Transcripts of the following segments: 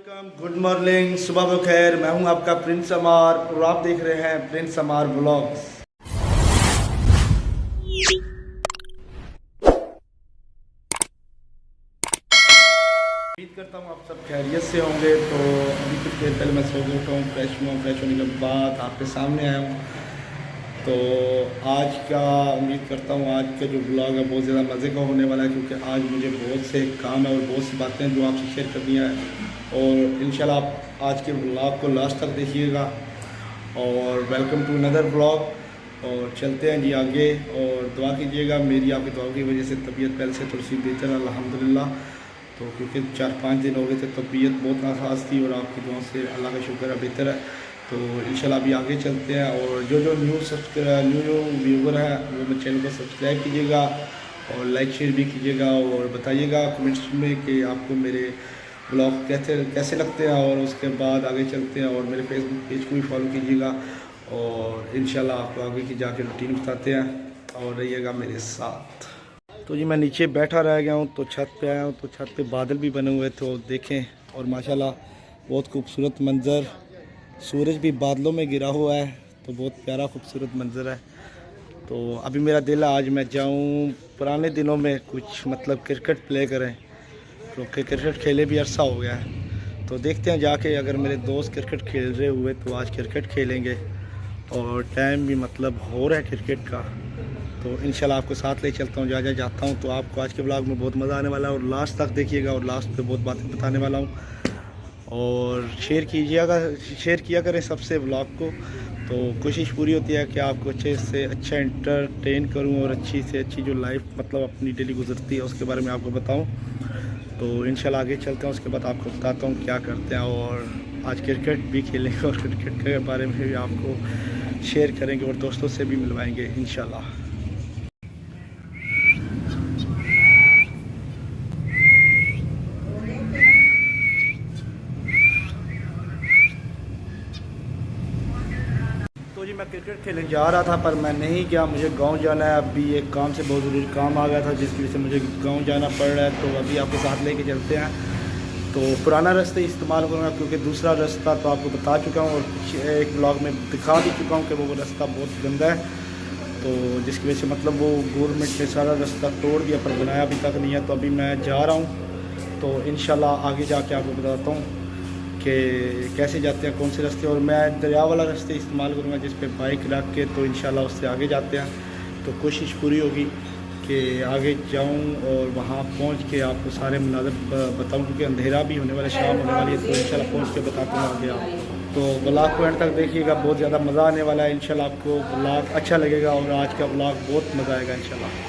वालेकुम, good morning, सुबह बखैर। मैं हूं आपका प्रिंस अमार और आप देख रहे हैं प्रिंस अमार व्लॉग्स। उम्मीद करता हूं आप सब खैरियत से होंगे। तो अभी कुछ देर पहले मैं सो के उठा हूँ, फ्रेश हुआ। फ्रेश होने के बाद आपके सामने आया हूँ। तो आज का उम्मीद करता हूँ आज का जो ब्लॉग है बहुत ज़्यादा मज़े का होने वाला है, क्योंकि आज मुझे बहुत से काम है और बहुत सी बातें जो आपसे शेयर करनी है। और इंशाल्लाह आप आज के ब्लॉग को लास्ट तक देखिएगा। और वेलकम टू अनदर ब्लॉग। और चलते हैं जी आगे। और दुआ कीजिएगा, मेरी आपकी दुआ की वजह से तबीयत पहले से थोड़ी सी बेहतर है अल्हम्दुलिल्लाह। तो क्योंकि 4-5 दिन हो गए थे, तबीयत बहुत नासाज थी और आपकी दुआ से अल्लाह का शुक्र है बेहतर है। तो इंशाल्लाह अभी आगे चलते हैं। और जो न्यू व्यूवर है वो मेरे चैनल को सब्सक्राइब कीजिएगा और लाइक शेयर भी कीजिएगा और बताइएगा कमेंट्स में कि आपको मेरे ब्लॉग कैसे लगते हैं। और उसके बाद आगे चलते हैं और मेरे फेसबुक पेज को भी फॉलो कीजिएगा। और इंशाल्लाह आपको आगे की जाके रूटीन बताते हैं और रहिएगा मेरे साथ। तो जी मैं नीचे बैठा रह गया हूँ, तो छत पे आया हूँ। तो छत पे बादल भी बने हुए थे, देखें। और माशाल्लाह बहुत खूबसूरत मंज़र, सूरज भी बादलों में गिरा हुआ है। तो बहुत प्यारा खूबसूरत मंज़र है। तो अभी मेरा दिल है आज मैं जाऊँ पुराने दिनों में कुछ मतलब क्रिकेट प्ले करें, क्योंकि क्रिकेट खेले भी अरसा हो गया है। तो देखते हैं जाके, अगर मेरे दोस्त क्रिकेट खेल रहे हुए तो आज क्रिकेट खेलेंगे। और टाइम भी मतलब हो रहा है क्रिकेट का। तो इंशाल्लाह आपको साथ ले चलता हूँ, जहाँ जाता हूँ। तो आपको आज के ब्लॉग में बहुत मज़ा आने वाला है और लास्ट तक देखिएगा। और लास्ट पे बहुत बातें बताने वाला हूँ। और शेयर किया करें सबसे ब्लॉग को। तो कोशिश पूरी होती है कि आपको अच्छे से अच्छा एंटरटेन करूं और अच्छी से अच्छी जो लाइफ मतलब अपनी डेली गुजरती है उसके बारे में आपको बताऊं। तो इंशाल्लाह आगे चलते हैं, उसके बाद आपको बताता हूं क्या करते हैं। और आज क्रिकेट भी खेलेंगे और क्रिकेट के बारे में भी आपको शेयर करेंगे और दोस्तों से भी मिलवाएंगे इंशाल्लाह। तो जी मैं क्रिकेट खेलने जा रहा था, पर मैं नहीं गया। मुझे गांव जाना है। अभी एक काम से बहुत ज़रूरी काम आ गया था, जिसकी वजह से मुझे गांव जाना पड़ रहा है। तो अभी आपके साथ लेके चलते हैं। तो पुराना रास्ता इस्तेमाल करूँगा, क्योंकि दूसरा रास्ता तो आपको बता चुका हूँ और एक ब्लॉग में दिखा भी चुका हूँ कि वो रास्ता बहुत गंदा है। तो जिसकी वजह से मतलब वो गवर्नमेंट ने सारा रास्ता तोड़ दिया, पर बनाया अभी तक नहीं है। तो अभी मैं जा रहा हूँ। तो इंशाल्लाह आगे जाके आपको बताता हूँ कि कैसे जाते हैं, कौन से रास्ते। और मैं दरिया वाला रास्ते इस्तेमाल करूँगा, जिस पे बाइक रख के। तो इंशाल्लाह उससे आगे जाते हैं। तो कोशिश पूरी होगी कि आगे जाऊं और वहाँ पहुँच के आपको सारे मनाज़र बताऊं, क्योंकि अंधेरा भी होने वाला, शाम होने वाली है। तो इंशाल्लाह पहुँच के बताता हूँ आगे आपको। तो ब्लॉग को एंड तक देखिएगा, बहुत ज़्यादा मज़ा आने वाला है। इंशाल्लाह आपको ब्लॉग अच्छा लगेगा और आज का ब्लॉग बहुत मज़ा आएगा इंशाल्लाह।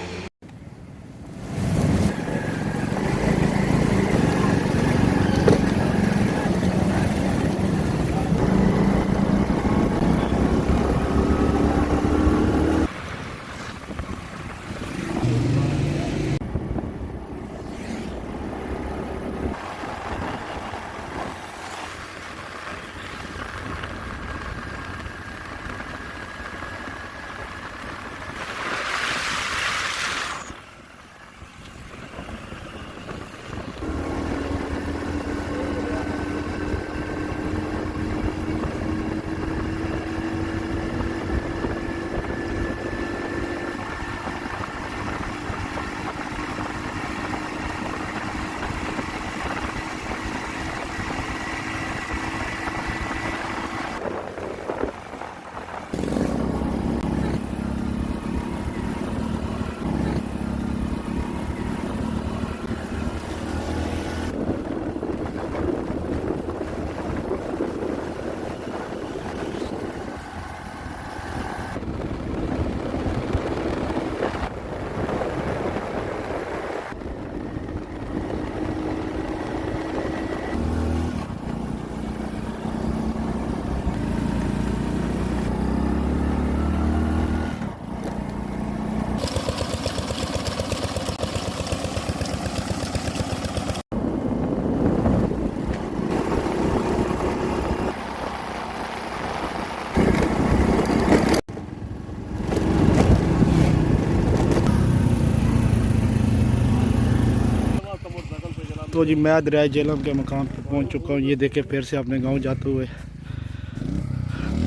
तो जी मैं दरिया झेलम के मकाम पर पहुंच चुका हूँ। ये देखे फिर से अपने गांव जाते हुए,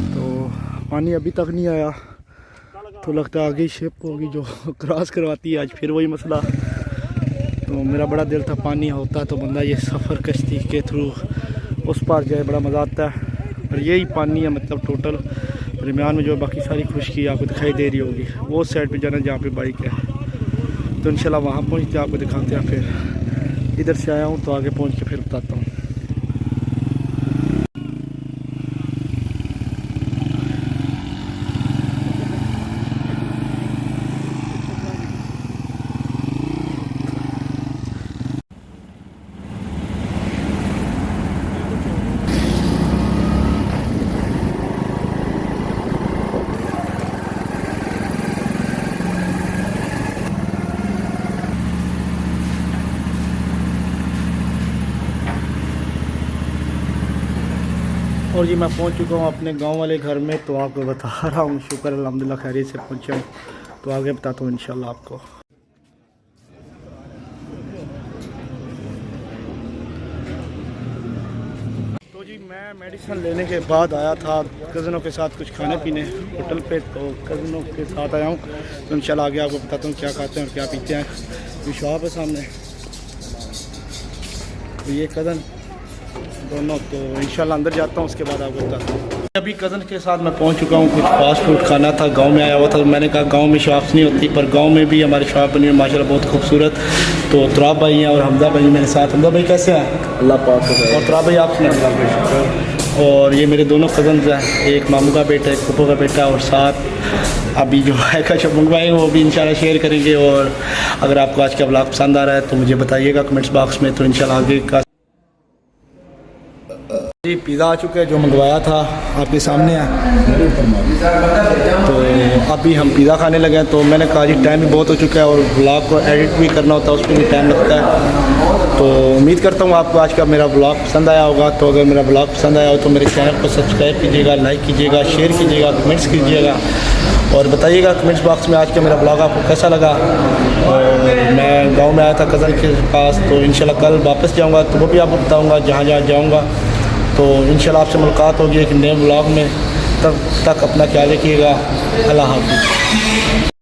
तो पानी अभी तक नहीं आया, तो लगता है आगे शिप होगी जो क्रॉस करवाती है। आज फिर वही मसला। तो मेरा बड़ा दिल था पानी होता तो बंदा ये सफ़र कश्ती के थ्रू उस पार जाए, बड़ा मज़ा आता है। और यही पानी है, मतलब टोटल दरमियान में जो बाकी सारी खुशकी आपको दिखाई दे रही होगी, वो साइड पे जाना जहाँ पे बाइक है। तो इंशाल्लाह वहाँ पहुँचते आपको दिखाते हैं। फिर इधर से आया हूँ तो आगे पहुँच के फिर बताता हूँ। और जी मैं पहुंच चुका हूं अपने गांव वाले घर में, तो आपको बता रहा हूं। शुक्र अल्हम्दुलिल्लाह खैरियत से पहुंचा हूं, तो आगे बताता हूं इंशाल्लाह आपको। तो जी मैं मेडिसिन लेने के बाद आया था कज़नों के साथ कुछ खाने पीने होटल पे, तो कज़नों के साथ आया हूँ। तो इंशाल्लाह आगे आपको बताता हूँ क्या खाते हैं और क्या पीते हैं। ये शॉप है सामने, तो ये कज़न दोनों, तो इंशाल्लाह अंदर जाता हूँ, उसके बाद आपको बताता हूँ। अभी कज़न के साथ मैं पहुँच चुका हूँ। कुछ फास्ट फूड खाना था, गांव में आया हुआ था। मैंने कहा गांव में शॉप्स नहीं होती, पर गांव में भी हमारी शॉप बनी है माशाल्लाह बहुत खूबसूरत। तो तुराब भाई हैं और हमदा भाई मेरे साथ। हमदा भाई कैसे हैं? अल्लाह पाक का। और तुराब भाई आप सुना। और ये मेरे दोनों कज़न हैं, एक मामू का बेटा, एक फूफो का बेटा, और साथ अभी जो है कश मंगवाए वो भी इंशाल्लाह शेयर करेंगे। और अगर आपको आज का व्लॉग पसंद आ रहा है तो मुझे बताइएगा कमेंट्स बॉक्स में, तो इंशाल्लाह आगे का। जी पिज़्ज़ा आ चुका है, जो मंगवाया था आपके सामने है। तो अभी हम पिज़्ज़ा खाने लगे हैं। तो मैंने कहा जी टाइम भी बहुत हो चुका है और व्लॉग को एडिट भी करना होता है, उस पर भी टाइम लगता है। तो उम्मीद करता हूँ आपको आज का मेरा व्लॉग पसंद आया होगा। तो अगर मेरा व्लॉग पसंद आया हो तो मेरे चैनल को सब्सक्राइब कीजिएगा, लाइक कीजिएगा, शेयर कीजिएगा, कमेंट्स कीजिएगा और बताइएगा कमेंट्स बॉक्स में आज का मेरा व्लॉग आपको कैसा लगा। और मैं गाँव में आया था कज़न के पास, तो इंशाल्लाह कल वापस जाऊँगा, तो वो भी आपको बताऊँगा जहाँ जहाँ जाऊँगा। तो इंशाल्लाह आपसे मुलाकात होगी एक नए व्लॉग में। तब तक अपना ख्याल रखिएगा। अल्लाह हाफ़िज़।